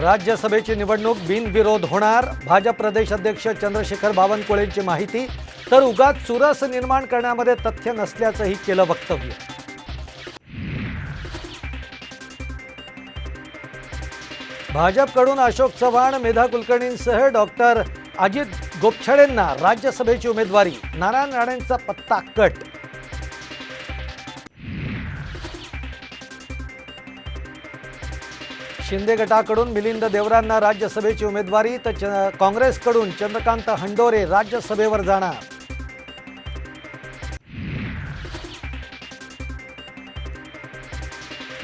राज्यसभेची निवडणूक बिनविरोध होणार, भाजप प्रदेश अध्यक्ष चंद्रशेखर बावनकुळेंची माहिती. तर उगाच चुरस निर्माण करण्यामध्ये तथ्य नसल्याचंही केलं वक्तव्य. भाजपकडून अशोक चव्हाण, मेधा कुलकर्णींसह डॉक्टर अजित गोपछडेंना राज्यसभेची उमेदवारी, नारायण राणेंचा पत्ता कट. शिंदे गटाकडून मिलिंद देवरांना राज्यसभेची उमेदवारी, तर काँग्रेसकडून चंद्रकांत हंडोरे राज्यसभेवर जाणार.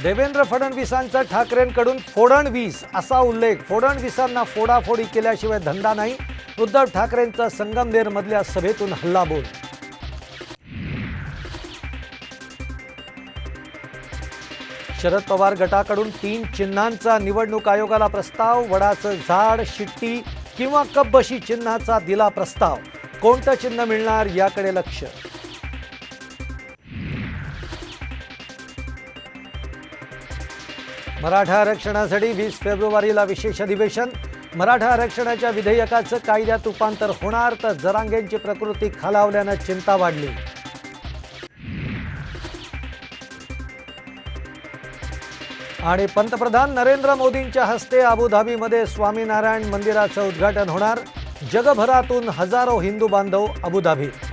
देवेंद्र फडणवीसांचा ठाकरेंकडून फोडणवीस असा उल्लेख. फडणवीसांना फोडाफोडी केल्याशिवाय धंदा नाही, उद्धव ठाकरेंचा संगमनेरमधल्या सभेतून हल्लाबोल. शरद पवार गटाकडून 3 चिन्हांचा निवडणूक आयोगाला प्रस्ताव. वडाचं झाड, शिट्टी किंवा कब्बशी चिन्हाचा दिला प्रस्ताव. कोणतं चिन्ह मिळणार याकडे लक्ष. मराठा आरक्षणासाठी 20 फेब्रुवारीला विशेष अधिवेशन. मराठा आरक्षणाच्या विधेयकाचं कायद्यात रूपांतर होणार, तर जरांगेंची प्रकृती खालावल्यानं चिंता वाढली. आणि पंतप्रधान नरेंद्र मोदींच्या हस्ते अबुधाबीमध्ये स्वामीनारायण मंदिराचं उद्घाटन होणार. जगभरातून हजारो हिंदू बांधव अबुधाबीत.